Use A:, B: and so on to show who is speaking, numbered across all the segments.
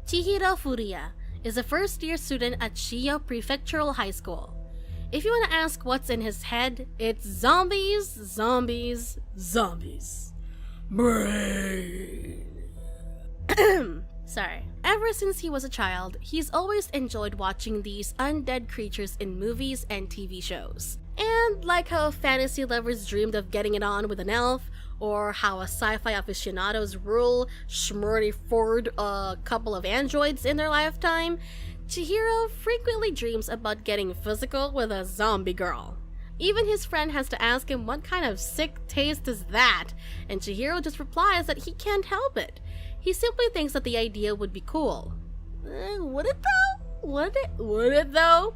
A: Chihiro Furuya is a first-year student at Shiyo Prefectural High School. If you want to ask what's in his head, it's zombies, zombies, zombies. Brain. Sorry. Ever since he was a child, he's always enjoyed watching these undead creatures in movies and TV shows. And like how fantasy lovers dreamed of getting it on with an elf, or how a sci-fi aficionados rule Schmurdy Ford a couple of androids in their lifetime, Chihiro frequently dreams about getting physical with a zombie girl. Even his friend has to ask him what kind of sick taste is that, and Chihiro just replies that he can't help it. He simply thinks that the idea would be cool. Would it though? Would it though?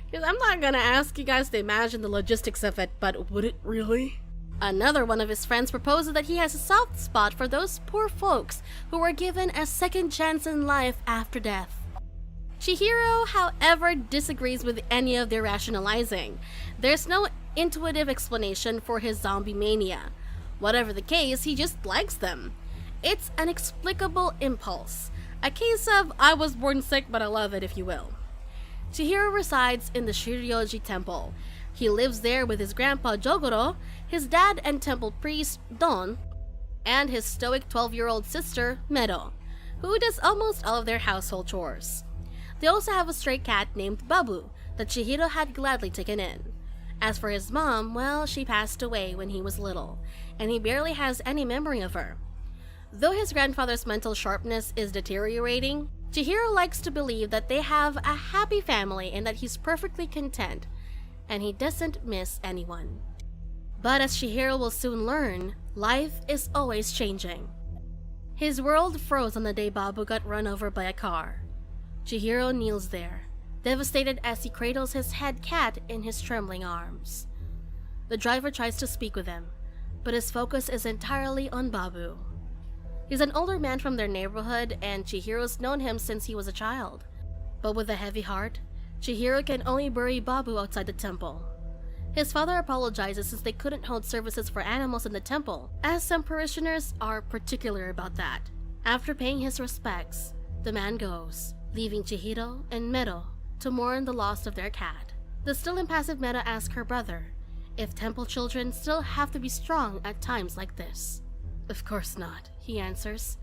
A: Because I'm not gonna ask you guys to imagine the logistics of it, but would it really? Another one of his friends proposes that he has a soft spot for those poor folks who were given a second chance in life after death. Chihiro, however, disagrees with any of their rationalizing. There's no intuitive explanation for his zombie mania. Whatever the case, he just likes them. It's an inexplicable impulse. A case of I was born sick but I love it, if you will. Chihiro resides in the Shiryoji Temple. He lives there with his grandpa Jogoro, his dad and temple priest Don, and his stoic 12-year-old sister Meadow, who does almost all of their household chores. They also have a stray cat named Babu that Chihiro had gladly taken in. As for his mom, well, she passed away when he was little, and he barely has any memory of her. Though his grandfather's mental sharpness is deteriorating, Chihiro likes to believe that they have a happy family and that he's perfectly content, and he doesn't miss anyone. But as Chihiro will soon learn, life is always changing. His world froze on the day Babu got run over by a car. Chihiro kneels there, devastated as he cradles his head cat in his trembling arms. The driver tries to speak with him, but his focus is entirely on Babu. He's an older man from their neighborhood, and Chihiro's known him since he was a child. But with a heavy heart, Chihiro can only bury Babu outside the temple. His father apologizes since they couldn't hold services for animals in the temple, as some parishioners are particular about that. After paying his respects, the man goes, leaving Chihiro and Meadow to mourn the loss of their cat. The still impassive Meadow asks her brother if temple children still have to be strong at times like this. Of course not, he answers,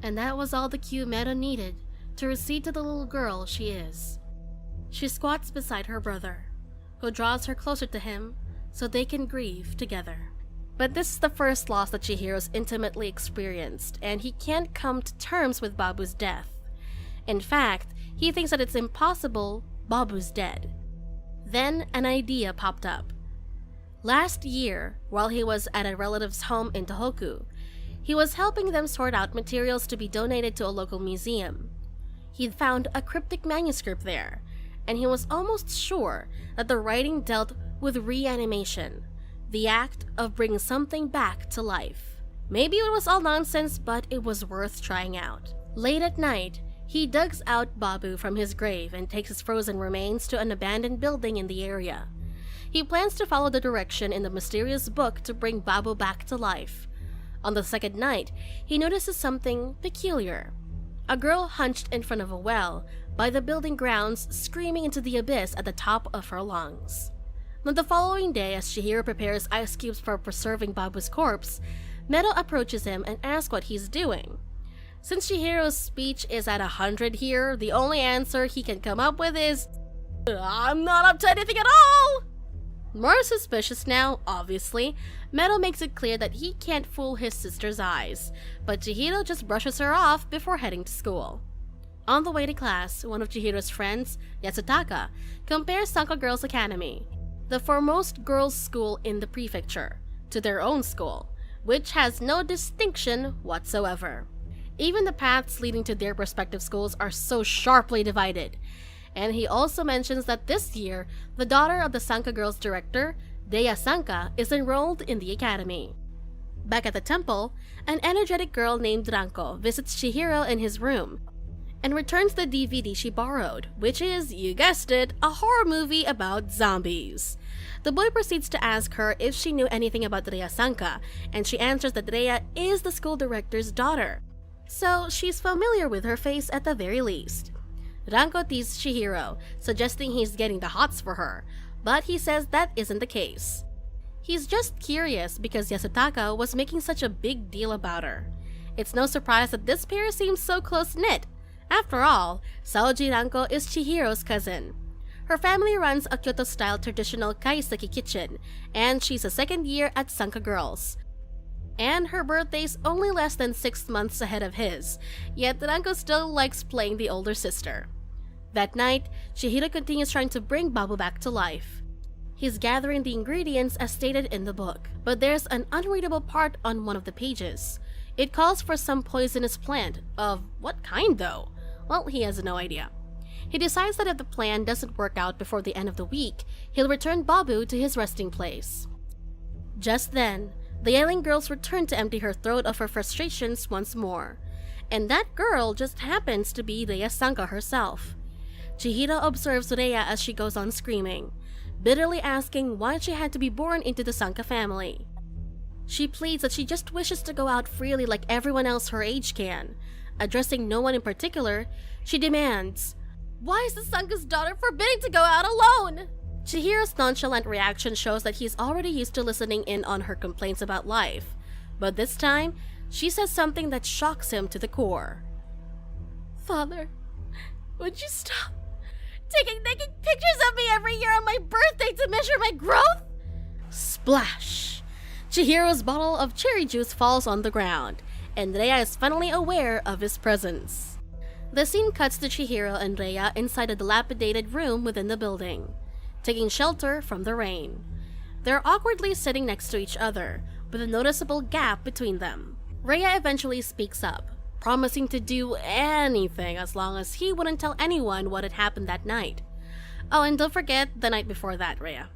A: and that was all the cue Meadow needed to recede to the little girl she is. She squats beside her brother, who draws her closer to him so they can grieve together. But this is the first loss that Chihiro's intimately experienced, and he can't come to terms with Babu's death. In fact, he thinks that it's impossible Babu's dead. Then an idea popped up. Last year, while he was at a relative's home in Tohoku, he was helping them sort out materials to be donated to a local museum. He'd found a cryptic manuscript there, and he was almost sure that the writing dealt with reanimation, the act of bringing something back to life. Maybe it was all nonsense, but it was worth trying out. Late at night, he digs out Babu from his grave and takes his frozen remains to an abandoned building in the area. He plans to follow the direction in the mysterious book to bring Babu back to life. On the second night, he notices something peculiar. A girl hunched in front of a well by the building grounds, screaming into the abyss at the top of her lungs. On the following day, as Chihiro prepares ice cubes for preserving Babu's corpse, Meadow approaches him and asks what he's doing. Since Chihiro's speech is at 100 here, the only answer he can come up with is, "I'm not up to anything at all!" More suspicious now, obviously, Meadow makes it clear that he can't fool his sister's eyes, but Chihiro just brushes her off before heading to school. On the way to class, one of Chihiro's friends, Yatsutaka, compares Sanka Girls Academy, the foremost girls' school in the prefecture, to their own school, which has no distinction whatsoever. Even the paths leading to their respective schools are so sharply divided. And he also mentions that this year, the daughter of the Sanka Girls director, Deya Sanka, is enrolled in the academy. Back at the temple, an energetic girl named Ranko visits Chihiro in his room and returns the DVD she borrowed, which is, you guessed it, a horror movie about zombies. The boy proceeds to ask her if she knew anything about Deya Sanka, and she answers that Deya is the school director's daughter. so she's familiar with her face at the very least. Ranko teases Chihiro, suggesting he's getting the hots for her, but he says that isn't the case. He's just curious because Yasutaka was making such a big deal about her. It's no surprise that this pair seems so close-knit. After all, Saoji Ranko is Chihiro's cousin. Her family runs a Kyoto-style traditional kaiseki kitchen, and she's a second year at Sanka Girls. And her birthday's only less than 6 months ahead of his, yet Ranko still likes playing the older sister. That night, Chihiro continues trying to bring Babu back to life. He's gathering the ingredients as stated in the book, but there's an unreadable part on one of the pages. It calls for some poisonous plant. Of what kind though? Well, he has no idea. He decides that if the plan doesn't work out before the end of the week, he'll return Babu to his resting place. Just then, the yelling girls return to empty her throat of her frustrations once more. And that girl just happens to be Rhea Sanka herself. Chihiro observes Rhea as she goes on screaming, bitterly asking why she had to be born into the Sanka family. She pleads that she just wishes to go out freely like everyone else her age can. Addressing no one in particular, she demands, "Why is the Sanka's daughter forbidden to go out alone?" Chihiro's nonchalant reaction shows that he's already used to listening in on her complaints about life, but this time, she says something that shocks him to the core. "Father, would you stop taking naked pictures of me every year on my birthday to measure my growth?" Splash! Chihiro's bottle of cherry juice falls on the ground, and Rhea is finally aware of his presence. The scene cuts to Chihiro and Rhea inside a dilapidated room within the building, taking shelter from the rain. They're awkwardly sitting next to each other, with a noticeable gap between them. Rhea eventually speaks up, promising to do anything as long as he wouldn't tell anyone what had happened that night. Oh, and don't forget the night before that, Rhea.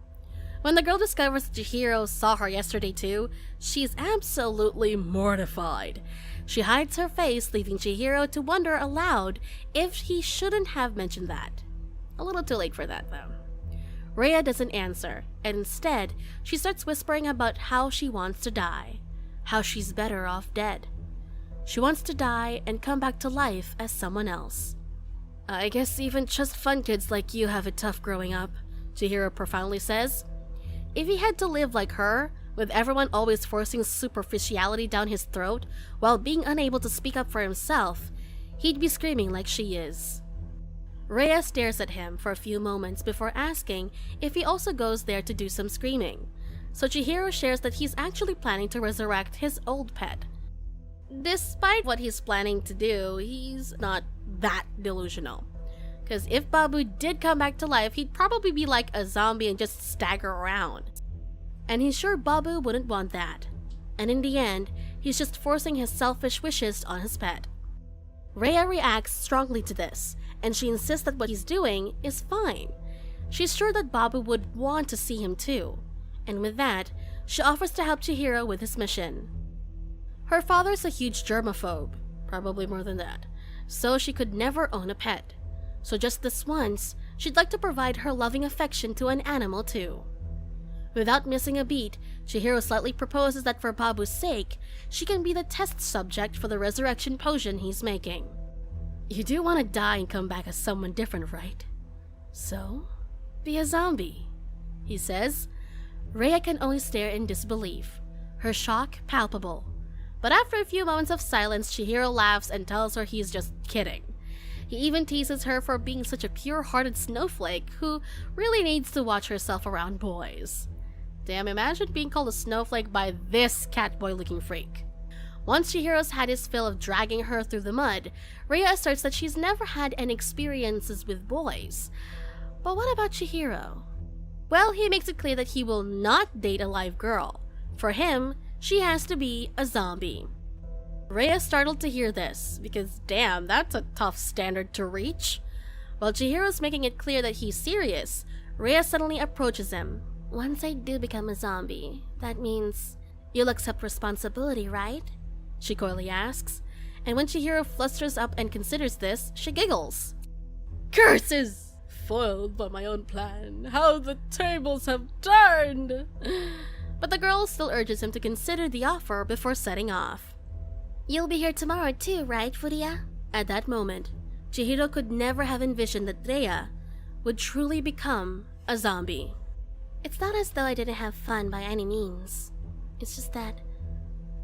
A: When the girl discovers that Chihiro saw her yesterday too, she's absolutely mortified. She hides her face, leaving Chihiro to wonder aloud if he shouldn't have mentioned that. A little too late for that, though. Rhea doesn't answer, and instead, she starts whispering about how she wants to die, how she's better off dead. She wants to die and come back to life as someone else. "I guess even just fun kids like you have it tough growing up," Chihiro profoundly says. If he had to live like her, with everyone always forcing superficiality down his throat while being unable to speak up for himself, he'd be screaming like she is. Rhea stares at him for a few moments before asking if he also goes there to do some screaming, so Chihiro shares that he's actually planning to resurrect his old pet. Despite what he's planning to do, he's not that delusional. Because if Babu did come back to life, he'd probably be like a zombie and just stagger around. And he's sure Babu wouldn't want that. And in the end, he's just forcing his selfish wishes on his pet. Rhea reacts strongly to this, and she insists that what he's doing is fine. She's sure that Babu would want to see him too. And with that, she offers to help Chihiro with his mission. Her father's a huge germaphobe, probably more than that, so she could never own a pet. So just this once, she'd like to provide her loving affection to an animal too. Without missing a beat, Chihiro slightly proposes that for Babu's sake, she can be the test subject for the resurrection potion he's making. You do want to die and come back as someone different, right? So, be a zombie, he says. Rhea can only stare in disbelief, her shock palpable. But after a few moments of silence, Chihiro laughs and tells her he's just kidding. He even teases her for being such a pure-hearted snowflake who really needs to watch herself around boys. Damn, imagine being called a snowflake by this catboy-looking freak. Once Chihiro's had his fill of dragging her through the mud, Rhea asserts that she's never had any experiences with boys. But what about Chihiro? Well, he makes it clear that he will not date a live girl. For him, she has to be a zombie. Rhea's startled to hear this, because damn, that's a tough standard to reach. While Chihiro's making it clear that he's serious, Rhea suddenly approaches him. "Once I do become a zombie, that means you'll accept responsibility, right?" she coyly asks, and when Chihiro flusters up and considers this, she giggles. "Curses! Foiled by my own plan, how the tables have turned!" But the girl still urges him to consider the offer before setting off. You'll be here tomorrow too, right, Furia? At that moment, Chihiro could never have envisioned that Rhea would truly become a zombie. It's not as though I didn't have fun by any means. It's just that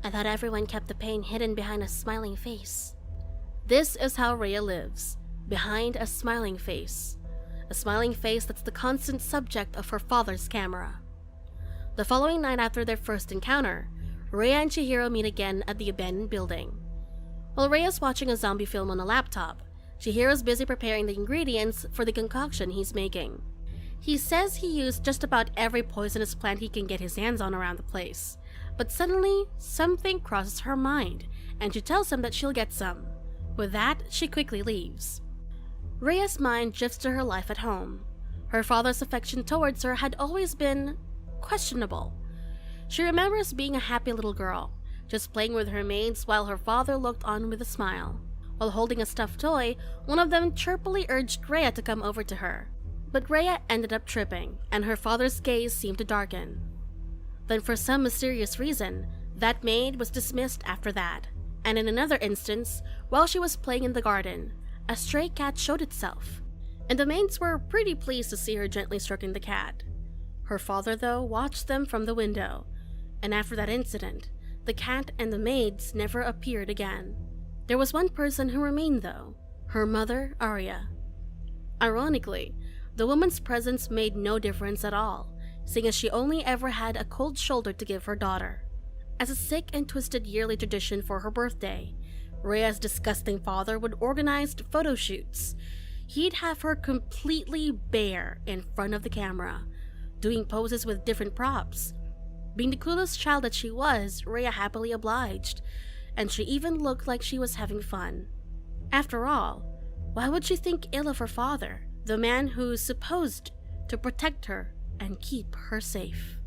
A: I thought everyone kept the pain hidden behind a smiling face. This is how Rhea lives, behind a smiling face. A smiling face that's the constant subject of her father's camera. The following night after their first encounter, Rhea and Chihiro meet again at the abandoned building. While Rhea's watching a zombie film on a laptop, Chihiro's busy preparing the ingredients for the concoction he's making. He says he used just about every poisonous plant he can get his hands on around the place. But suddenly, something crosses her mind, and she tells him that she'll get some. With that, she quickly leaves. Rhea's mind drifts to her life at home. Her father's affection towards her had always been questionable. She remembers being a happy little girl, just playing with her maids while her father looked on with a smile. While holding a stuffed toy, one of them chirpily urged Rhea to come over to her. But Rhea ended up tripping, and her father's gaze seemed to darken. Then for some mysterious reason, that maid was dismissed after that. And in another instance, while she was playing in the garden, a stray cat showed itself, and the maids were pretty pleased to see her gently stroking the cat. Her father, though, watched them from the window, and after that incident, the cat and the maids never appeared again. There was one person who remained, though, her mother, Arya. Ironically, the woman's presence made no difference at all, seeing as she only ever had a cold shoulder to give her daughter. As a sick and twisted yearly tradition for her birthday, Rhea's disgusting father would organize photo shoots. He'd have her completely bare in front of the camera, doing poses with different props. Being the clueless child that she was, Rhea happily obliged, and she even looked like she was having fun. After all, why would she think ill of her father, the man who's supposed to protect her and keep her safe?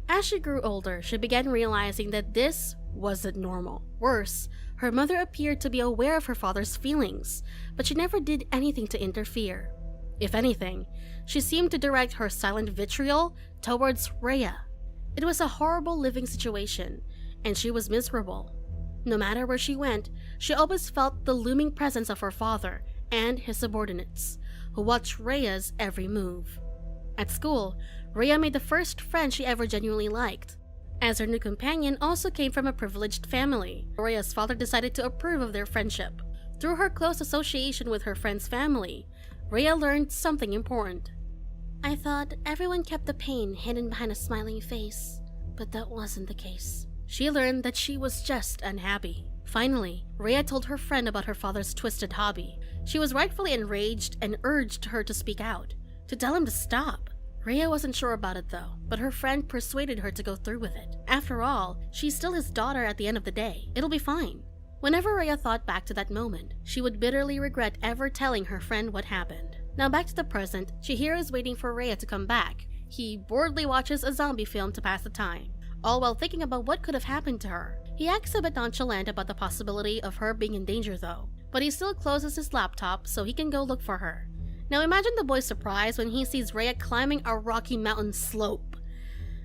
A: As she grew older, she began realizing that this wasn't normal. Worse, her mother appeared to be aware of her father's feelings, but she never did anything to interfere. If anything, she seemed to direct her silent vitriol towards Rhea. It was a horrible living situation, and she was miserable. No matter where she went, she always felt the looming presence of her father and his subordinates, who watched Rhea's every move. At school, Rhea made the first friend she ever genuinely liked. As her new companion also came from a privileged family, Rhea's father decided to approve of their friendship. Through her close association with her friend's family, Rhea learned something important. I thought everyone kept the pain hidden behind a smiling face, but that wasn't the case. She learned that she was just unhappy. Finally, Rhea told her friend about her father's twisted hobby. She was rightfully enraged and urged her to speak out, to tell him to stop. Rhea wasn't sure about it though, but her friend persuaded her to go through with it. After all, she's still his daughter at the end of the day. It'll be fine. Whenever Rhea thought back to that moment, she would bitterly regret ever telling her friend what happened. Now back to the present, Chihiro is waiting for Rhea to come back. He boredly watches a zombie film to pass the time, all while thinking about what could have happened to her. He acts a bit nonchalant about the possibility of her being in danger though, but he still closes his laptop so he can go look for her. Now imagine the boy's surprise when he sees Rhea climbing a rocky mountain slope.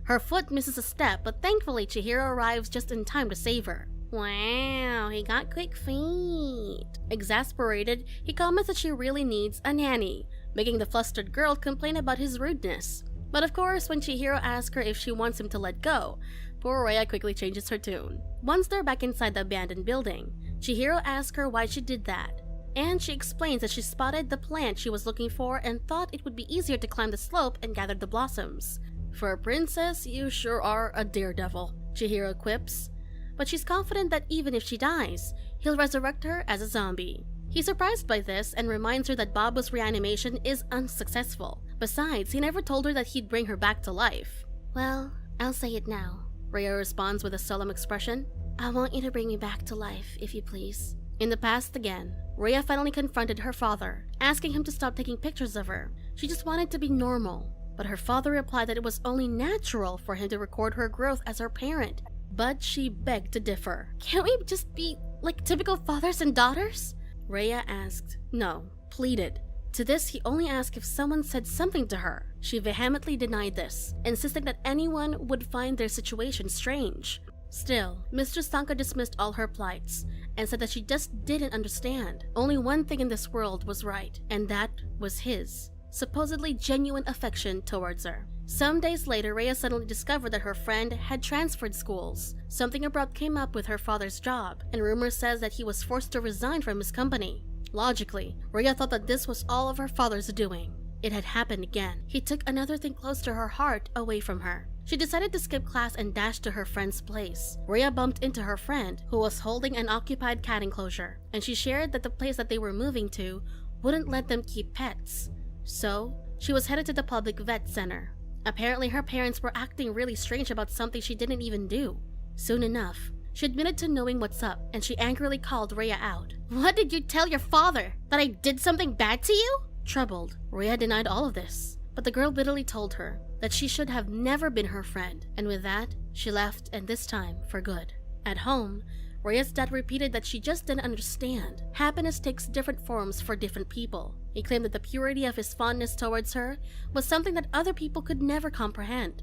A: Her foot misses a step, but thankfully Chihiro arrives just in time to save her. Wow, he got quick feet. Exasperated, he comments that she really needs a nanny, making the flustered girl complain about his rudeness. But of course, when Chihiro asks her if she wants him to let go, poor Rhea quickly changes her tune. Once they're back inside the abandoned building, Chihiro asks her why she did that. And she explains that she spotted the plant she was looking for and thought it would be easier to climb the slope and gather the blossoms. For a princess, you sure are a daredevil, Chihiro quips. But she's confident that even if she dies, he'll resurrect her as a zombie. He's surprised by this and reminds her that Babu's reanimation is unsuccessful. Besides, he never told her that he'd bring her back to life. Well, I'll say it now, Rhea responds with a solemn expression. I want you to bring me back to life, if you please. In the past again, Rhea finally confronted her father, asking him to stop taking pictures of her. She just wanted to be normal, but her father replied that it was only natural for him to record her growth as her parent. But she begged to differ. Can't we just be like typical fathers and daughters? Rhea asked. No, pleaded. To this, he only asked if someone said something to her. She vehemently denied this, insisting that anyone would find their situation strange. Still, Mr. Sanka dismissed all her plights, and said that she just didn't understand. Only one thing in this world was right, and that was his supposedly genuine affection towards her. Some days later, Rhea suddenly discovered that her friend had transferred schools. Something abrupt came up with her father's job, and rumor says that he was forced to resign from his company. Logically, Rhea thought that this was all of her father's doing. It had happened again. He took another thing close to her heart away from her. She decided to skip class and dash to her friend's place. Rhea bumped into her friend, who was holding an occupied cat enclosure, and she shared that the place that they were moving to wouldn't let them keep pets. So, she was headed to the public vet center. Apparently, her parents were acting really strange about something she didn't even do. Soon enough, she admitted to knowing what's up, and she angrily called Rhea out. "What did you tell your father? That I did something bad to you?" Troubled, Rhea denied all of this, but the girl bitterly told her that she should have never been her friend, and with that, she left, and this time for good. At home, Rhea's dad repeated that she just didn't understand. Happiness takes different forms for different people. He claimed that the purity of his fondness towards her was something that other people could never comprehend.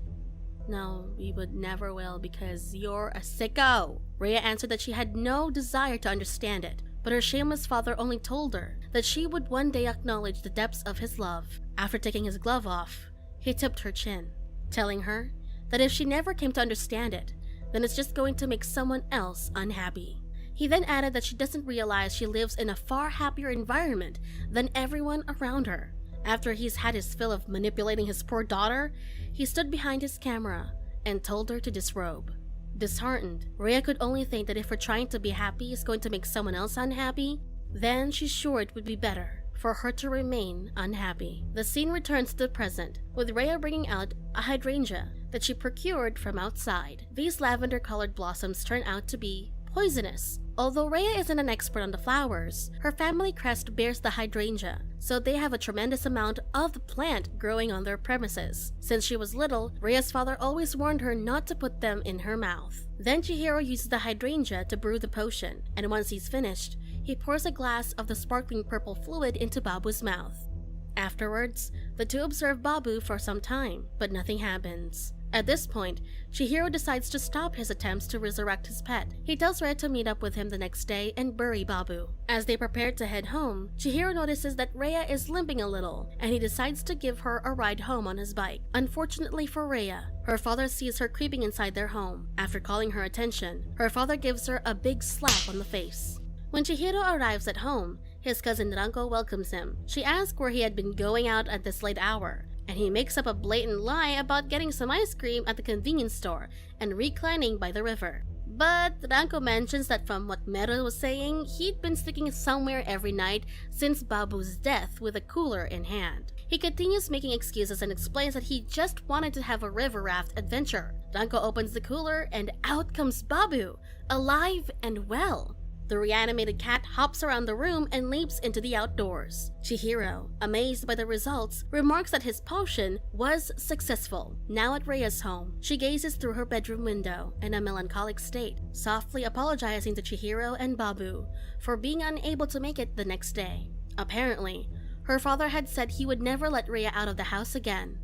A: "No, we would never will because you're a sicko." Rhea answered that she had no desire to understand it, but her shameless father only told her that she would one day acknowledge the depths of his love. After taking his glove off, he tipped her chin, telling her that if she never came to understand it, then it's just going to make someone else unhappy. He then added that she doesn't realize she lives in a far happier environment than everyone around her. After he's had his fill of manipulating his poor daughter, he stood behind his camera and told her to disrobe. Disheartened, Rhea could only think that if her trying to be happy is going to make someone else unhappy, then she's sure it would be better for her to remain unhappy. The scene returns to the present, with Rhea bringing out a hydrangea that she procured from outside. These lavender-colored blossoms turn out to be poisonous. Although Rhea isn't an expert on the flowers, her family crest bears the hydrangea, so they have a tremendous amount of the plant growing on their premises. Since she was little, Rhea's father always warned her not to put them in her mouth. Then Chihiro uses the hydrangea to brew the potion, and once he's finished, he pours a glass of the sparkling purple fluid into Babu's mouth. Afterwards, the two observe Babu for some time, but nothing happens. At this point, Chihiro decides to stop his attempts to resurrect his pet. He tells Rhea to meet up with him the next day and bury Babu. As they prepare to head home, Chihiro notices that Rhea is limping a little, and he decides to give her a ride home on his bike. Unfortunately for Rhea, her father sees her creeping inside their home. After calling her attention, her father gives her a big slap on the face. When Chihiro arrives at home, his cousin Ranko welcomes him. She asks where he had been going out at this late hour, and he makes up a blatant lie about getting some ice cream at the convenience store and reclining by the river. But Ranko mentions that from what Mero was saying, he'd been sticking somewhere every night since Babu's death with a cooler in hand. He continues making excuses and explains that he just wanted to have a river raft adventure. Ranko opens the cooler and out comes Babu, alive and well. The reanimated cat hops around the room and leaps into the outdoors. Chihiro, amazed by the results, remarks that his potion was successful. Now at Rhea's home, she gazes through her bedroom window in a melancholic state, softly apologizing to Chihiro and Babu for being unable to make it the next day. Apparently, her father had said he would never let Rhea out of the house again,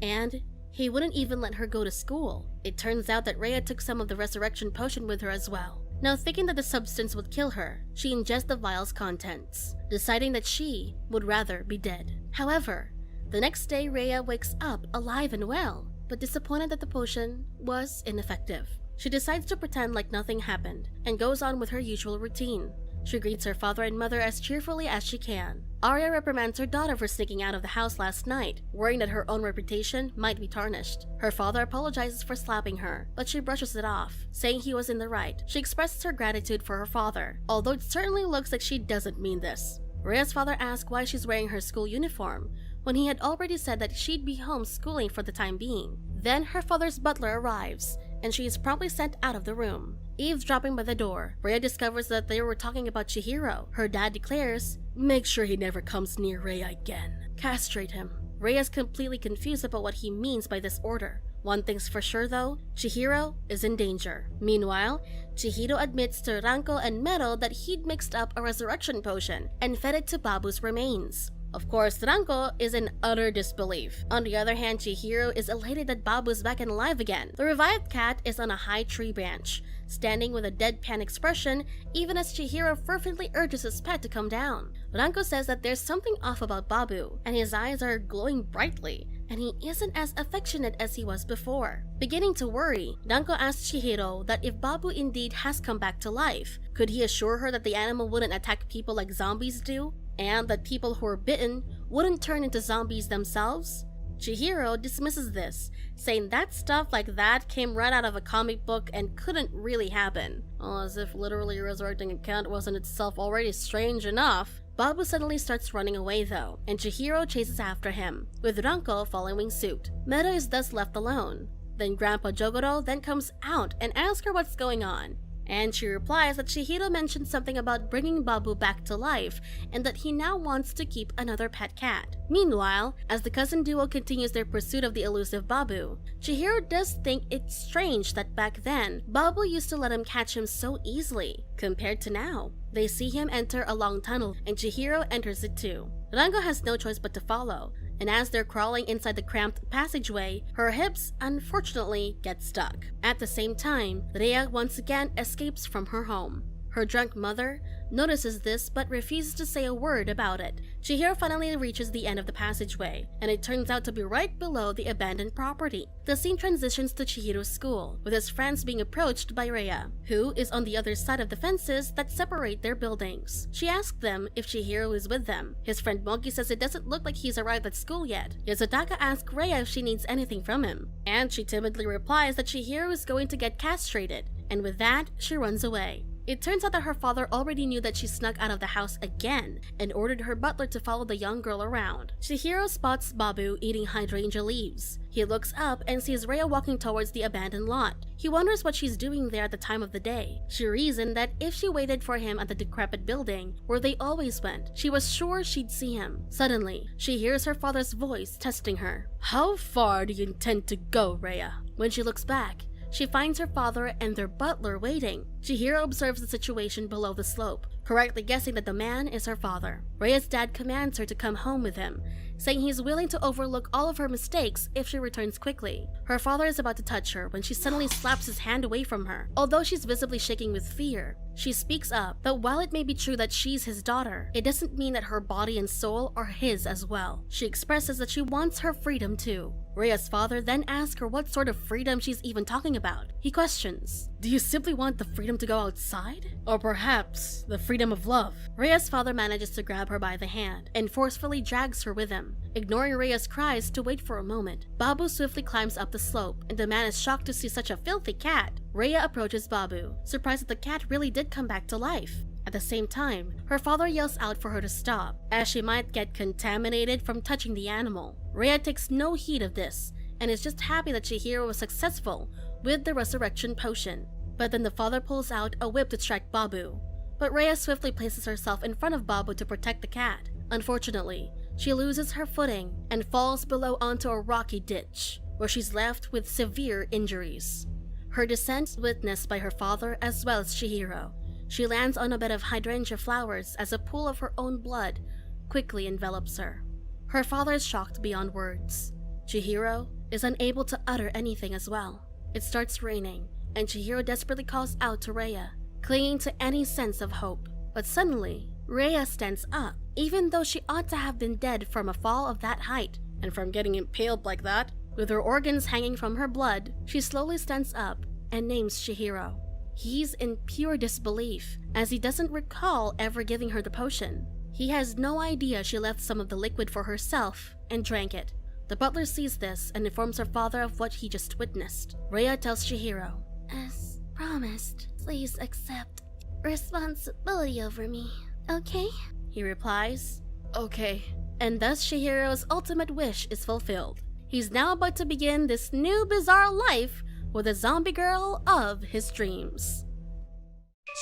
A: and he wouldn't even let her go to school. It turns out that Rhea took some of the resurrection potion with her as well. Now thinking that the substance would kill her, she ingests the vial's contents, deciding that she would rather be dead. However, the next day Rhea wakes up alive and well, but disappointed that the potion was ineffective. She decides to pretend like nothing happened and goes on with her usual routine. She greets her father and mother as cheerfully as she can. Arya reprimands her daughter for sneaking out of the house last night, worrying that her own reputation might be tarnished. Her father apologizes for slapping her, but she brushes it off, saying he was in the right. She expresses her gratitude for her father, although it certainly looks like she doesn't mean this. Rhea's father asks why she's wearing her school uniform, when he had already said that she'd be home schooling for the time being. Then her father's butler arrives, and she is promptly sent out of the room. Eavesdropping by the door, Rhea discovers that they were talking about Chihiro. Her dad declares, "Make sure he never comes near Rhea again. Castrate him." Rhea is completely confused about what he means by this order. One thing's for sure though, Chihiro is in danger. Meanwhile, Chihiro admits to Ranko and Mero that he'd mixed up a resurrection potion and fed it to Babu's remains. Of course, Ranko is in utter disbelief. On the other hand, Chihiro is elated that Babu's back and alive again. The revived cat is on a high tree branch, standing with a deadpan expression even as Chihiro fervently urges his pet to come down. Ranko says that there's something off about Babu, and his eyes are glowing brightly, and he isn't as affectionate as he was before. Beginning to worry, Ranko asks Chihiro that if Babu indeed has come back to life, could he assure her that the animal wouldn't attack people like zombies do, and that people who are bitten wouldn't turn into zombies themselves? Chihiro dismisses this, saying that stuff like that came right out of a comic book and couldn't really happen. Oh, as if literally resurrecting a cat wasn't itself already strange enough. Babu suddenly starts running away though, and Chihiro chases after him, with Ranko following suit. Meadow is thus left alone. Then Grandpa Jogoro then comes out and asks her what's going on, and she replies that Chihiro mentioned something about bringing Babu back to life and that he now wants to keep another pet cat. Meanwhile, as the cousin duo continues their pursuit of the elusive Babu, Chihiro does think it's strange that back then, Babu used to let him catch him so easily, compared to now. They see him enter a long tunnel, and Chihiro enters it too. Ranko has no choice but to follow, and as they're crawling inside the cramped passageway, her hips unfortunately get stuck. At the same time, Rhea once again escapes from her home. Her drunk mother notices this but refuses to say a word about it. Chihiro finally reaches the end of the passageway, and it turns out to be right below the abandoned property. The scene transitions to Chihiro's school, with his friends being approached by Rhea, who is on the other side of the fences that separate their buildings. She asks them if Chihiro is with them. His friend Mogi says it doesn't look like he's arrived at school yet. Yazutaka asks Rhea if she needs anything from him, and she timidly replies that Chihiro is going to get castrated, and with that, she runs away. It turns out that her father already knew that she snuck out of the house again and ordered her butler to follow the young girl around. Chihiro spots Babu eating hydrangea leaves. He looks up and sees Rhea walking towards the abandoned lot. He wonders what she's doing there at the time of the day. She reasoned that if she waited for him at the decrepit building where they always went, she was sure she'd see him. Suddenly, she hears her father's voice testing her. "How far do you intend to go, Rhea?" When she looks back, she finds her father and their butler waiting. Chihiro observes the situation below the slope, correctly guessing that the man is her father. Rhea's dad commands her to come home with him, saying he's willing to overlook all of her mistakes if she returns quickly. Her father is about to touch her when she suddenly slaps his hand away from her. Although she's visibly shaking with fear, she speaks up that while it may be true that she's his daughter, it doesn't mean that her body and soul are his as well. She expresses that she wants her freedom too. Rhea's father then asks her what sort of freedom she's even talking about. He questions, "Do you simply want the freedom to go outside? Or perhaps the freedom of love?" Rhea's father manages to grab her by the hand and forcefully drags her with him, ignoring Rhea's cries to wait for a moment. Babu swiftly climbs up the slope, and the man is shocked to see such a filthy cat. Rhea approaches Babu, surprised that the cat really did come back to life. At the same time, her father yells out for her to stop, as she might get contaminated from touching the animal. Rhea takes no heed of this, and is just happy that Chihiro was successful with the resurrection potion. But then the father pulls out a whip to strike Babu. But Rhea swiftly places herself in front of Babu to protect the cat. Unfortunately, she loses her footing and falls below onto a rocky ditch, where she's left with severe injuries. Her descent is witnessed by her father as well as Chihiro. She lands on a bed of hydrangea flowers as a pool of her own blood quickly envelops her. Her father is shocked beyond words. Chihiro is unable to utter anything as well. It starts raining, and Chihiro desperately calls out to Rhea, clinging to any sense of hope. But suddenly, Rhea stands up, even though she ought to have been dead from a fall of that height, and from getting impaled like that. With her organs hanging from her blood, she slowly stands up and names Chihiro. He's in pure disbelief, as he doesn't recall ever giving her the potion. He has no idea she left some of the liquid for herself and drank it. The butler sees this and informs her father of what he just witnessed. Rhea tells Chihiro, "As promised, please accept responsibility over me, okay?" He replies, "Okay." And thus Chihiro's ultimate wish is fulfilled. He's now about to begin this new bizarre life with a zombie girl of his dreams.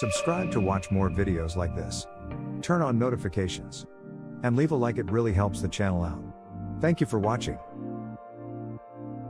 B: Subscribe to watch more videos like this. Turn on notifications. And leave a like, it really helps the channel out. Thank you for watching.